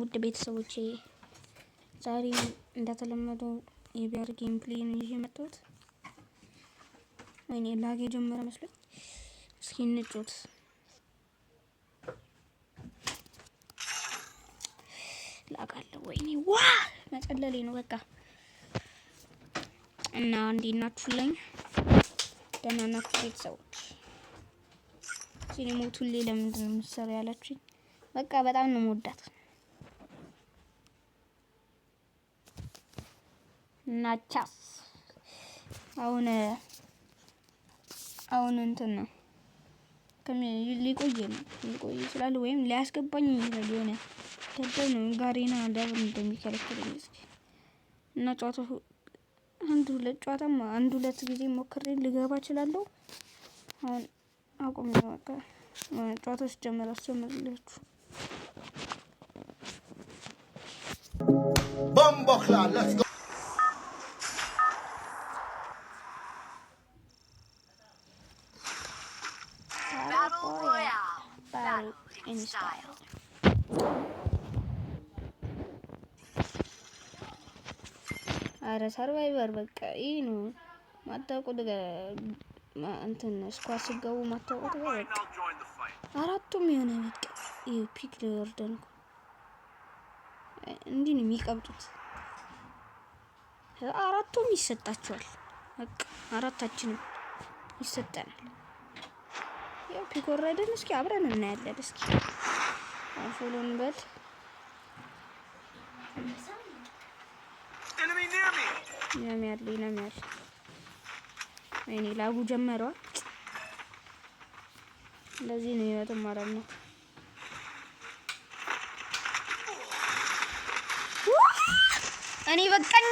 ውድ ቤተሰቦቼ ዛሬ እንደተለመደው የቢአር ጌም ፕሌይን ይዤ መጣሁት። ወይኔ ላግ የጀመረ መስሎኝ። እስኪ እንጫወት። ላግ አለ ወይኔ ዋ መጨለሌ ነው በቃ። እና እንዴት ናችሁልኝ? ደህና ናችሁ ቤተሰቦች? ሲኒሞቱ ለምንድን ነው የምትሰራው ያላችሁኝ? በቃ በጣም ነው የምወዳት። ናቻስ አሁን እንትን ነው ሊቆይ ይችላል ወይም ሊያስገባኝ ይችላል። የሆነ ደደብ ነው ጋሬና ዳብር እንደሚከለክለኝ እስኪ እና ጨዋታው አንድ ሁለት ጊዜ ሞክሬ ልገባ እችላለሁ። አሁን አቁም ነው በቃ ጨዋታው ሲጀመር አስጀምርላችሁ። Bombo Clan, let's go. Battle in style. አረ ሰርቫይቨር በቃ ይሄ ነው ማታውቁት እንትን ስኳር ሲገቡ ማታውቁት በቃ አራቱም የሆነ በቃ ይሄ ፒክ ለወርደን እንዲህ ነው የሚቀብጡት። አራቱም ይሰጣቸዋል በቃ አራታችንም ይሰጠናል። ያው ፒክ ወረደን። እስኪ አብረን እናያለን። እስኪ ፎሎን በል ይነሚያል ወይኔ ላጉ ጀመረዋል። እንደዚህ ነው ህይወት ማለት ነው። እኔ በቃኝ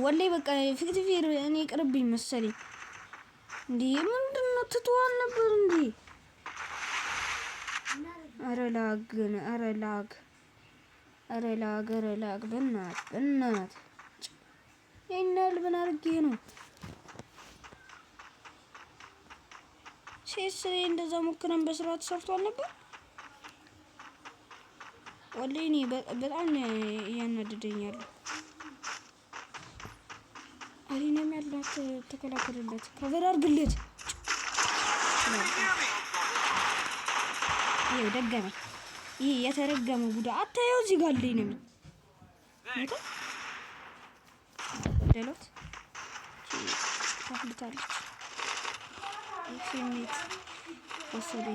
ወላሂ በቃ ፍክትፌር እኔ ቅርብኝ መሰለኝ። እንዴ ምንድነው ትቷል ነበር እንዴ? አረ ላግ በእናት ይሄናል ምን አድርጌ ነው ሴስ እንደዛ ሞክረን በስርዓት ሰርቷል ነበር። ወላሂ እኔ በጣም ያናድደኛል። አሪናም ያላት ተከላከለለት ከቨር አድርግለት። ይሄ ደገመ። ይሄ የተረገመ ጉዳ አታየው እዚህ ጋር ላይ ነው ማለት ደሎት ታፍልታለች። ኢንፊኒት ወሰደ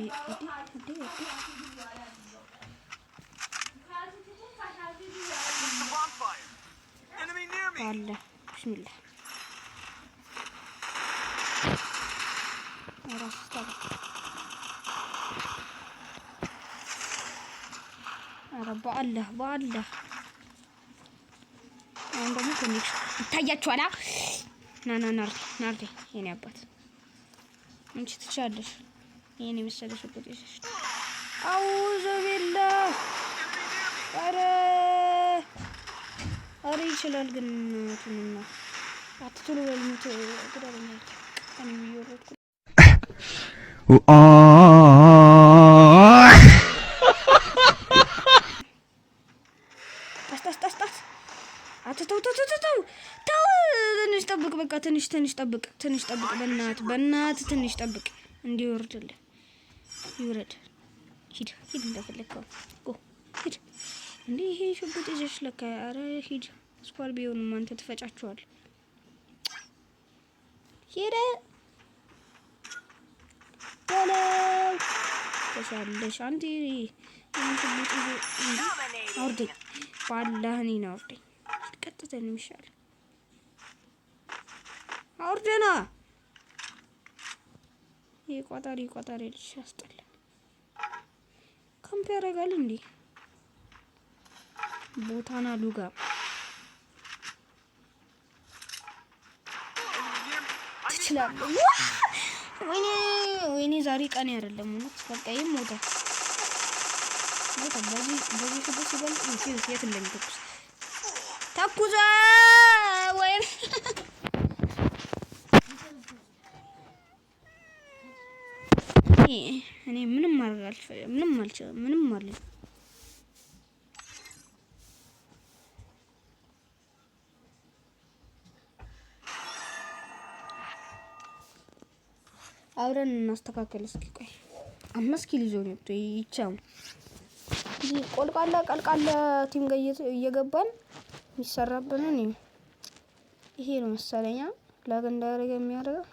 እዲ አለ ቢስሚላህ በአላህ አሁን ደግሞ ትንሽ ይታያችኋል። ናርዲ የኔ አባት አንቺ ትቻለሽ። የኔ መሰለሽ ወጥሽ አውዙ ቢላህ አረ ይችላል ግን እንትንና አትጥሉ ወልሙት ግዳለኝ እኔ ይወረድኩ ተው ትንሽ ጠብቅ። በቃ ትንሽ ጠብቅ። በእናት ትንሽ ጠብቅ። እንዲወርድልህ ይውረድ። ሂድ እንደፈለከው ሂድ። እንዴ ይሄ ሽጉጥ ይዘሽ ለካ አረ ሂድ። ስኳር ቢሆንም አንተ ትፈጫቸዋል። ሂድ በለው ተሻለሽ አንተ ሽጉጥ ይዘ አውርደኝ። ባላህ እኔን አውርደኝ። ቀጥተን ይሻላል። አውርደና ይቆጣሪ ልጅ ያስጠላል። ካምፕ ያደርጋል እንዴ ቦታና ሉጋ ትችላለህ። ወይኔ ዛሬ ቀን አይደለም ማለት በቃ ይሞታ በዚህ ሽጉጥ ሲበል የት እንደሚተኩስ ተኩዛ ወይ እኔ ምንም ማድረግ ምንም ማለት አብረን እናስተካክል እስኪ። ቆይ 5 ኪሎ ይዞ ነው ይቻው ይሄ ቀልቃላ ቲም ጋር እየገባን የሚሰራብን ነው። ይሄ ነው መሰለኛ ላግ እንዳያደርግ የሚያደርገው።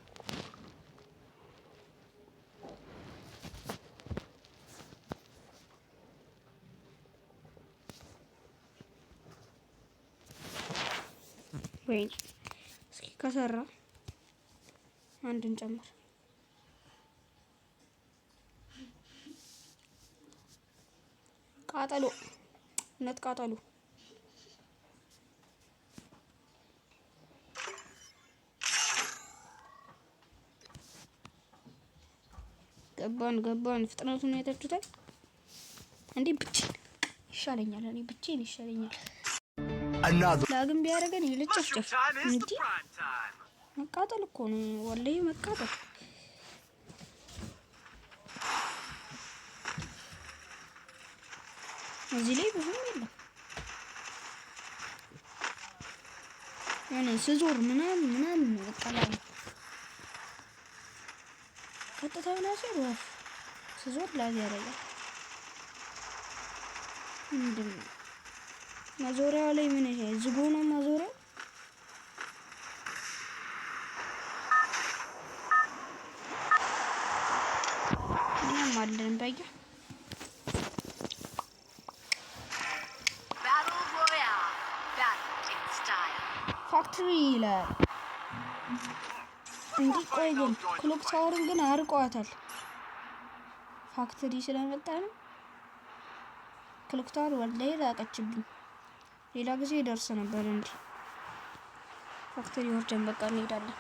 ወይ እስኪ ከሰራ አንድን ጨምር። ቃጠሎ ነት ቃጠሎ ገባን ፍጥነቱን አይታችሁታል እንዴ? ብቻዬን ይሻለኛል። እኔ ብቻዬን ይሻለኛል። ላግም ቢያደርገን ይልጨፍጨፍ እንዴ! መቃጠል እኮ ነው ወላሂ መቃጠል። እዚህ ላይ ብዙም የለም። ያኔ ስዞር ምናምን መቀላል ቀጥታ ናቸው ስዞር ላግ ያደርጋል። ምንድን ነው ማዞሪያው ላይ ምን ይሄ ዝጎ ነው ማዞሪያው? ምንም አለን በያ ፋክተሪ ይላል እንዴ? ቆይ ግን ክሎክ ታወርን ግን አርቀዋታል። ፋክተሪ ስለመጣ ነው ክሎክ ታወር ወላሂ ላቀችብኝ። ሌላ ጊዜ ደርስ ነበር እንዴ? ፋክተሪ ወርደን በቃ እንሄዳለን።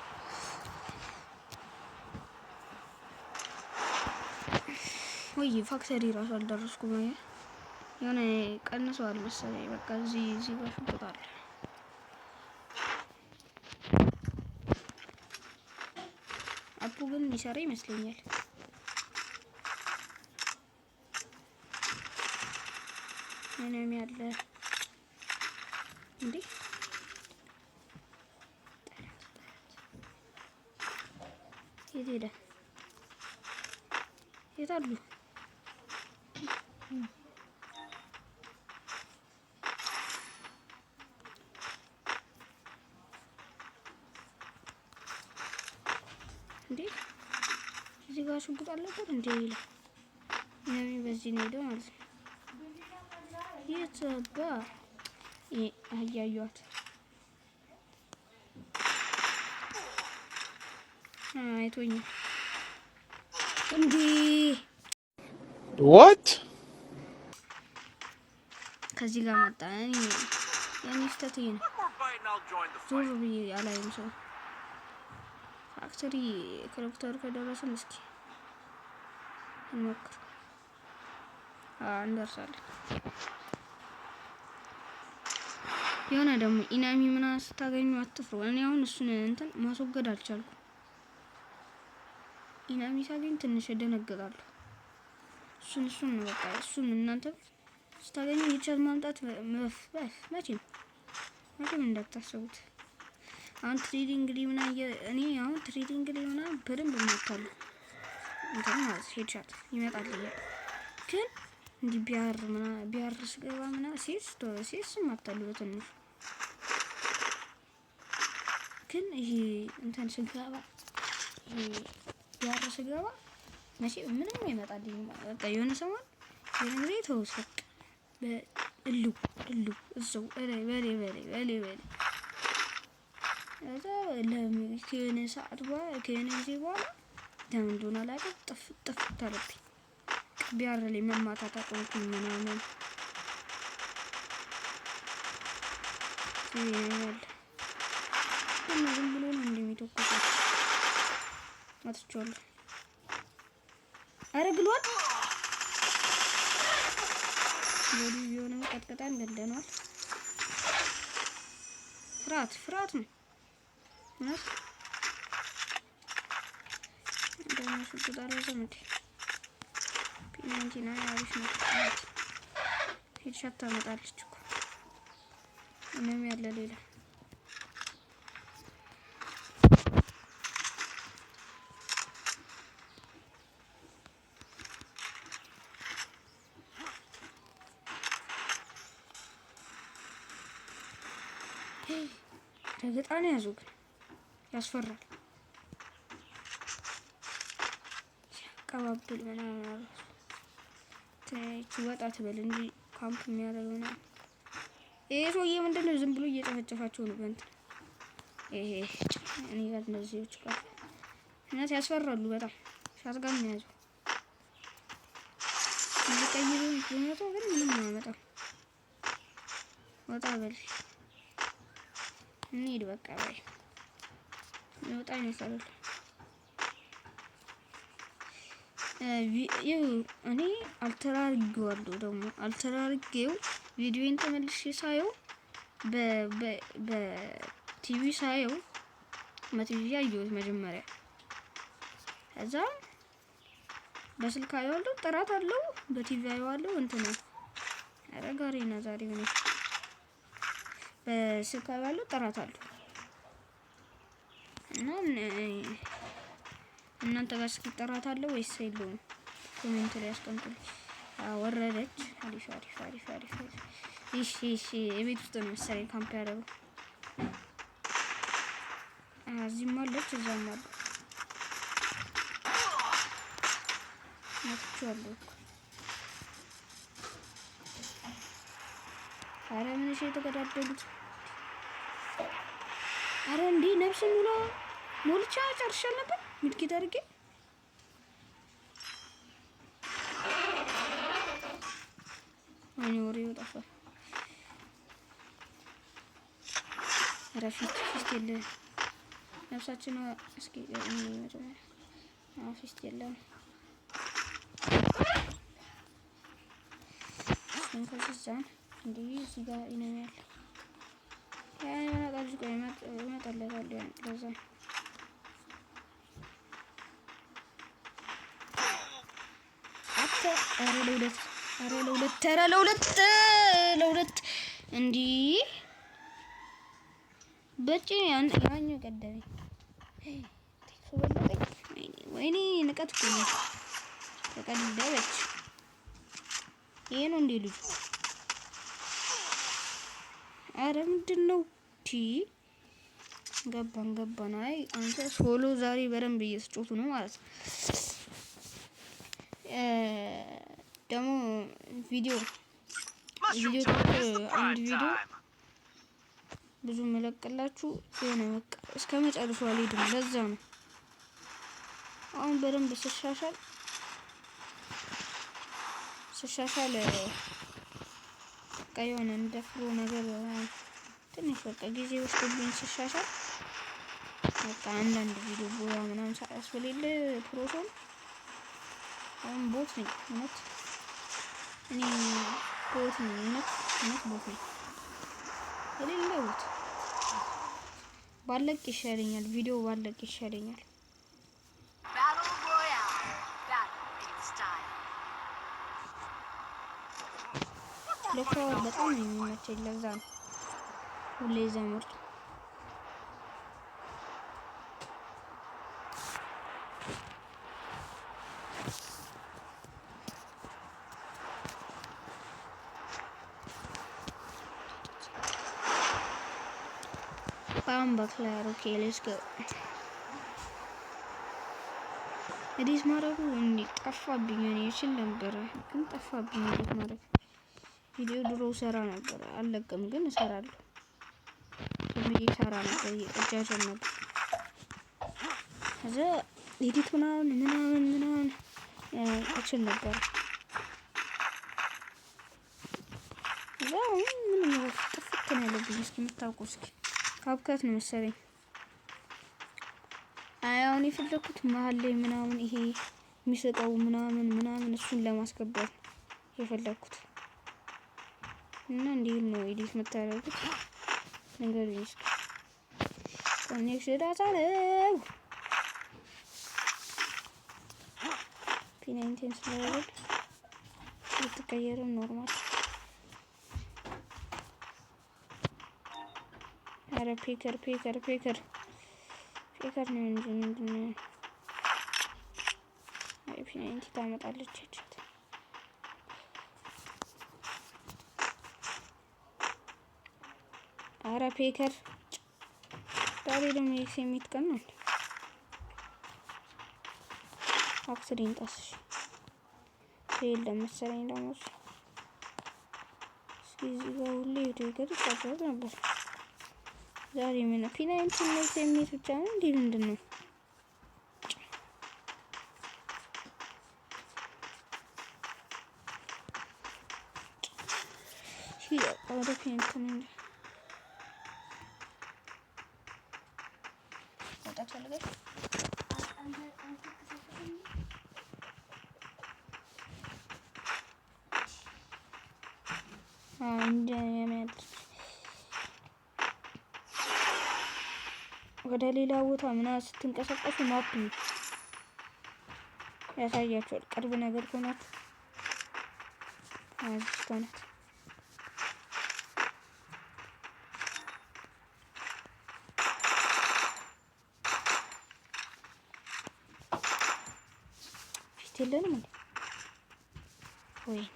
ወይ ፋክተሪ ራሱ አልደረስኩም። የሆነ ቀንሰዋል መሰለኝ። በቃ እዚህ ጋር ሽንቁጣል። አፑ ግን የሚሰራ ይመስለኛል። ምንም ያለ እንዴ የት ሄደ? የት አሉ? እንዴ እዚህ ጋር ሽጉጥ አለበት እንዴ? ይላል ነኝ በዚህ ነው ሄደው ማለት ነው። የትባ አያዩት አይቶኝ እንዴ what ከዚህ ጋር መጣ። የኔ ስህተት ነው። ዞር ብዬ አላየም ሰው ፋክተሪ ክሎክተር ከደረሰን እስኪ እንሞክር። እንደርሳለን። የሆነ ደግሞ ኢናሚ ምናምን ስታገኙ አትፍሩ። እኔ አሁን እሱን እንትን ማስወገድ አልቻልኩም። ኢናሚ ሳገኝ ትንሽ እደነግጣለሁ። እሱን ነው በቃ እሱን እናንተ ስታገኙ ይቻል ማምጣት መቼም እንዳታስቡት። አሁን ትሬዲንግ ላይ ምናምን እኔ አሁን ትሬዲንግ ላይ ምናምን በደንብ እመታለሁ። እንትን ማለት ሄድሻት ይመጣልኛል። ግን እንዲህ ቢያር ስገባ ምናምን ሴስ እመታለሁ በትንሹ። ግን ይሄ እንትን ስገባ ይሄ ቢያር ስገባ መቼም ምንም አይመጣልኝም። በቃ የሆነ ሰሞን የሆነ ጊዜ ተውት በቃ በእሉ እዛው በሌ እዛ ከሆነ ሰዓት በኋላ ከሆነ ጊዜ በኋላ ለምን እንደሆነ አላውቅም ጥፍ ታለብኝ። ቢያር ላይ መማታት አቆምኩኝ ምናምን ይሄኛል እና ዝም ብሎ ነው እንደሚተኩሰው አትቻለሁ። አረ ግሏል ወዲ የሆነ ቀጥቀጣን ገደናል። ፍርሃት ነው ማለት እንደምን ሽጉጥ አልያዘም እንዴ? ፒ90 አሪፍ ነው። ሄድሻት ታመጣለች እኮ ምንም ያለ ሌላ ረገጣ ነው ያዙ ግን ያስፈራል። ሲያቀባብል ምናምን ወጣ ትበል እንጂ ካምፕ የሚያደርገው ነው። ይሄ ሰውዬ ምንድነው? ዝም ብሎ እየጨፈጨፋቸው ነው በእንትን ይሄ እኔ ጋር እነዚህዎች ጋር እና ያስፈራሉ በጣም ሻትጋን ነው ያዙ። ይቀይሩ ይመጣው ግን ምንም አያመጣም። ወጣ በል እንሂድ በቃ ባይ ወጣ ይነሳል። እኔ አልተራርጌዋለሁ ደግሞ አልተራርጌው ቪዲዮን ተመልሼ ሳየው በቲቪ ሳየው በቲቪ ያየሁት መጀመሪያ ከዛ በስልክ አየዋለሁ ጥራት አለው። በቲቪ አየዋለሁ እንትን አረጋሪና ዛሬ ምን በስልክ አየዋለሁ ጥራት አለው። እና እናንተ ጋር እስኪ ጥራት አለው ወይስ የለውም? ኮሜንት ላይ አስቀምጡልኝ። ወረደች። አሪፍ አሪፍ አሪፍ አሪፍ። እሺ እሺ የቤት ውስጥ ነው መሰለኝ ካምፕ ያደረገው። እዚህም አለች እዛም አለ። ናቸዋለሁ እኮ ኧረ ምን እሺ የተገዳደሉት ኧረ እንዴ ነፍስ ሙላ ሞልቻ ጨርሻል ነበር ምድኪት አድርጌ ወሬው ጠፋ። ረፊት ፊስት የለ ነፍሳችን እስኪ ፊስት የለም እንከስዛን እንዴ እዚህ ጋር ይነኛል ያኔ ማጣጅ ይመጣለታል ለዛ አተ ለሁለት እንዲ በጭ ያኛው ቀደመኝ ወይኔ ንቀት እኮ ነው ተቀደበች። ይሄ ነው እንዴ ልጅ አረ ምንድነው ቲ ገባን። አይ አንተ ሶሎ ዛሬ በደንብ እየተጫወቱ ነው ማለት ነው። ደግሞ ቪዲዮ አንድ ቪዲዮ ብዙ መለቀላችሁ የሆነ በቃ እስከ መጨረሻው አልሄድም። ለዛ ነው አሁን በደንብ ስሻሻል በቃ የሆነ እንደ ፍሮ ነገር ትንሽ በቃ ጊዜ ወስዶብኝ ስሻሻል በቃ አንዳንድ ቪዲዮ ቦያ ምናምን ሳያስፈልግ ፕሮሶን አሁን ቦት ነኝ እውነት እኔ ቦት ነኝ እውነት ቦት ነኝ የሌለሁት ባለቅ ይሻለኛል። ቪዲዮ ባለቅ ይሻለኛል። ለፍራኦል በጣም ነው የሚመቸኝ። ለዛ ነው ሁሌ ዘምር ባክላር ኦኬ ሌትስ ጎ እዲስ ማረጉ እንዴ ጠፋብኝ። እኔ እችል ነበር ግን ጠፋብኝ። እዲስ ማረግ ቪዲዮ ድሮ ሰራ ነበር አልለቅም ግን እሰራለሁ። ቪዲዮ ሰራ ነበር እየቀጃጀን ነበር። ከዛ ኤዲት ምናምን እችል ነበር። ከዛ ምን ነው ጥፍት ነው ያለብኝ። እስኪ የምታውቁ እስኪ ካብካት ነው መሰለኝ። አሁን የፈለኩት መሀል ላይ ምናምን ይሄ የሚሰጠው ምናምን እሱን ለማስገባት የፈለኩት እና እንዴት ነው ኤዲት የምታደርጉት ነገር እስኪ ኮኔክሽን ዳታ ነው ፒ19 ስለወረደ ብትቀየርም ኖርማል። ኧረ ፔከር ነው እንጂ ምንድን ነው? አይ ፒናንቲ ታመጣለች እችት። ኧረ ፔከር ዛሬ ደግሞ የሴሚት ቀን ነው። አክስሪን ጣስሽ የለም መሰለኝ ደግሞ እስኪ እዚህ ጋር ሁሌ ፔከር ይጫወት ነበር። ዛሬ ምን ፒናንቲ ነው ሴሚት ብቻ ነው እንዴ? ምንድን ነው? ወደ ፒናንቲ ነው ወጣት ፈልገሽ ወደ ሌላ ቦታ ምናምን ስትንቀሳቀሱ ማፕ ያሳያችኋል። ቅርብ ነገር ከሆናችሁ አዝስተናት ፊት የለንም እንዴ? ወይኔ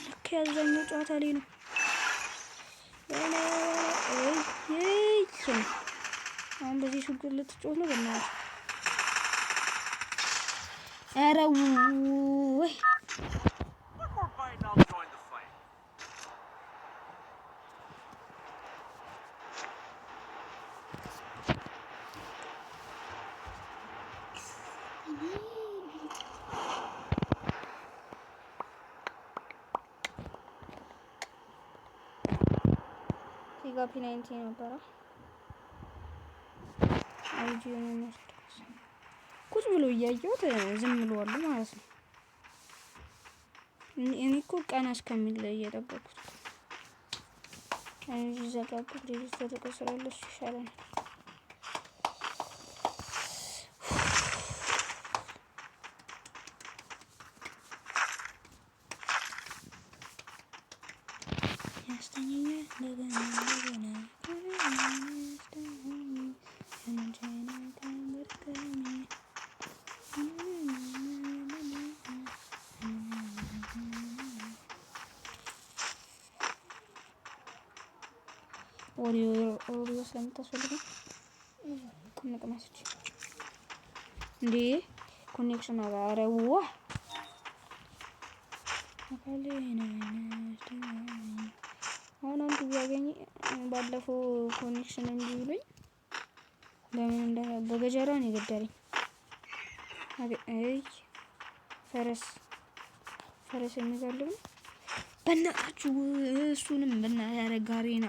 ልክ ያዛኛው ጨዋታ ላይ ነው። አሁን በዚህ ችግር ልትጮህ ነው በእናትህ። ኧረ ወይ ሲጋ ፒናንቲ ነበረ። አይጂ ነው ቁጭ ብሎ እያየሁት ዝም ብለዋል ማለት ነው። እኔ እኮ ቀና እስከሚል እየጠበኩት አይጂ ዘጋብት ሌሊት ተቀስራለች ይሻላል። ኦሪዮ ስለምታስፈልገው ቅመቅማስች እንዴ ኮኔክሽን አባረዋ አሁን አንዱ ቢያገኝ ባለፈው ኮኔክሽን እንዲውሉኝ ለምን እንደ በገጀራ ነው የገደለኝ። አይ ፈረስ የሚጋልብ በእናታችሁ እሱንም በእናት ያረ ጋሪና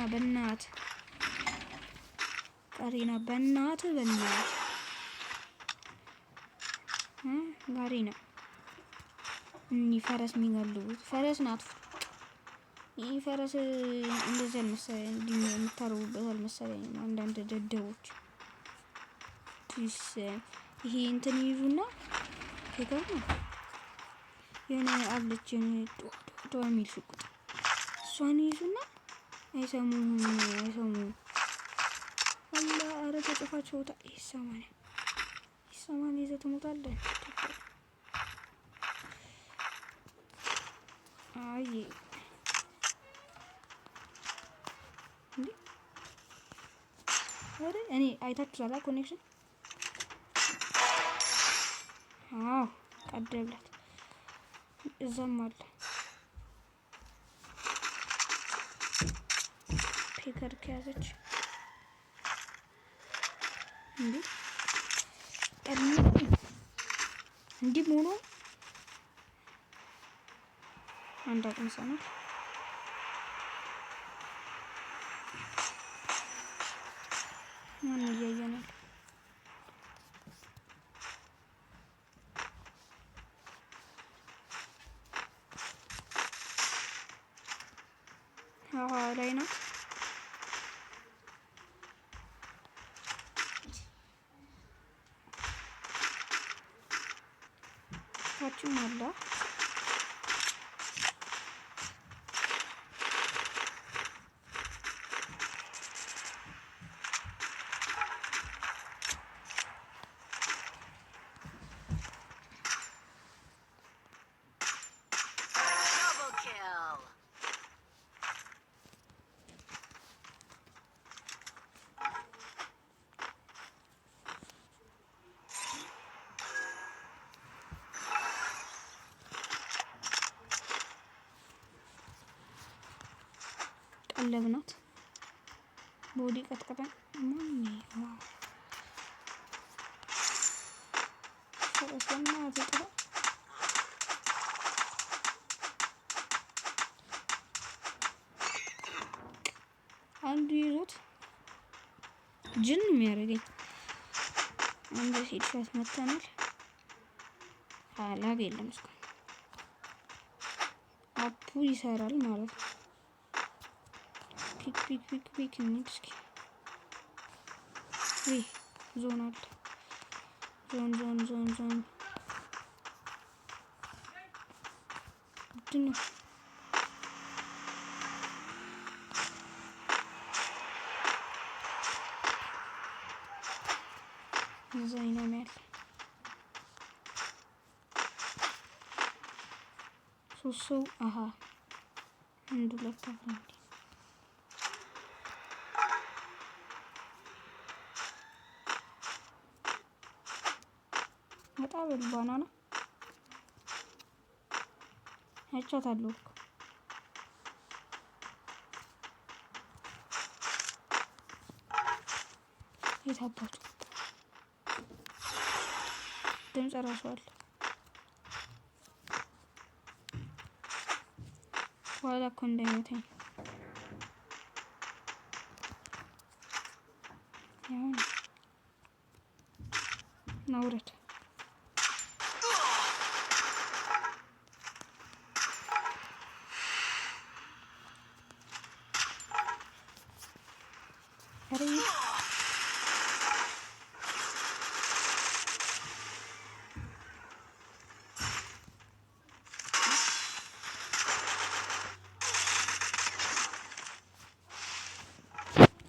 በእናት ጋሪና እኒ ፈረስ የሚጋልቡት ፈረስ ናት። ይሄ ፈረስ እንደዚህ አልመሰለኝ እንዲህ የምታረቡበት አልመሰለኝም። አንዳንድ ደደቦች ይሄ እንትን ይዙና ከጋር ነው የሆነ አለች ዶ የሚል ሽቁጥ እሷን ይዙና አይሰሙም አላ አረ ተጽፋቸው ታ ይሰማኝ ይዘህ ትሞታለህ። አይ እንዴ አረ እኔ አይታችኋላ ኮኔክሽን አዎ ቀደብላት እዛም አለ ፔከር ከያዘች እንዴ ቀድሞ እንዲህ ሆኖ አንድ አቅም ሰና ማን እያየናል? ላይ ነው ታችም አለ። ቀለብናት ቦዲ ቀጥቀጠን አንዱ ይዞት ጅን የሚያደርገኝ አንድ ሄድሻት መተናል። ላግ የለም እስካሁን አፑ ይሰራል ማለት ነው። ፒክ እንሂድ እስኪ። ዞን አለ። ዞን ምንድን ነው? እዛ ነው ያለ። ሶስት ሰው አንድ ሁለት አፍራንዲ በጣም ባናና አይቻታለሁ እኮ የታባቱ ድምፅ እራሱ አለ። ኋላ እኮ እንዳይመታኝ ናውረድ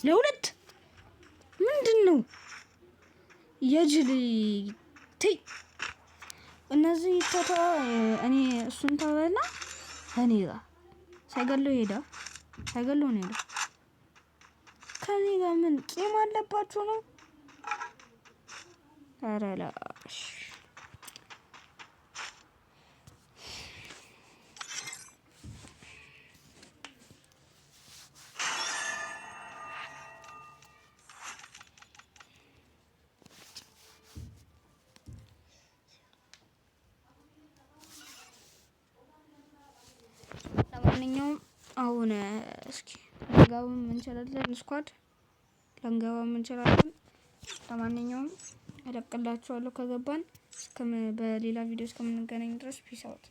ለሁለት ምንድን ነው የጅል ተይ። እነዚህ ተታ እኔ እሱን ተበላ እኔ ጋር ሳይገለው ሄዳ ሳይገለው ነው ሄዳ። ከኔ ጋር ምን ቂም አለባችሁ ነው? ኧረ ላሽ ለማንኛውም አሁን እስኪ ለንጋባም እንችላለን፣ ስኳድ ለንጋባም እንችላለን። ለማንኛውም እለቅላችኋለሁ ከገባን በሌላ ቪዲዮ እስከምንገናኝ ድረስ ፒስ አውት።